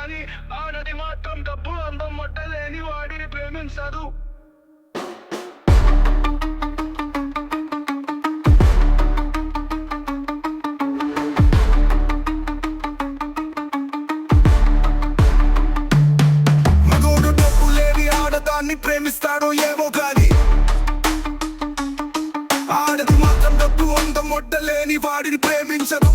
గాని ఆడది మాత్రం డబ్బు అందం మొట్టలేని వాడిని ప్రేమించదు. మగోడు డబ్బు లేని ఆడదాన్ని ప్రేమిస్తాడో ఏమో గాని ఆడది మాత్రం డబ్బు అందం మొట్టలేని వాడిని ప్రేమించదు.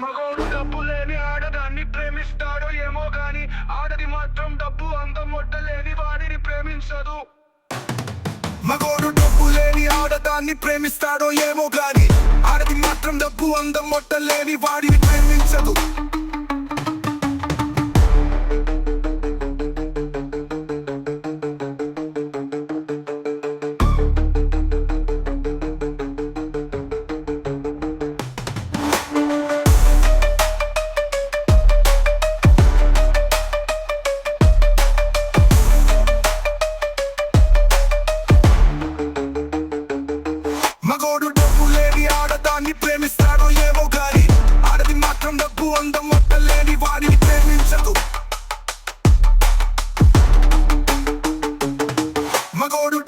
మగోడు డబ్బు లేని ఆడదాన్ని ప్రేమిస్తాడో ఏమో గాని ఆడది మాత్రం డబ్బు అందం మొట్టలేని వాడిని ప్రేమించదు. మగోడు డబ్బు లేని ఆడదాన్ని ప్రేమిస్తాడో ఏమో గాని ఆడది మాత్రం డబ్బు అందం మొట్టలేని వాడిని ప్రేమించదు. మగోడు డబ్బు లేని ఆడదాన్ని ప్రేమిస్తాడో ఏమో గాని ఆడది మాత్రం డబ్బు అందం మొట్టలేని వాడిని ప్రేమించదు. మగోడు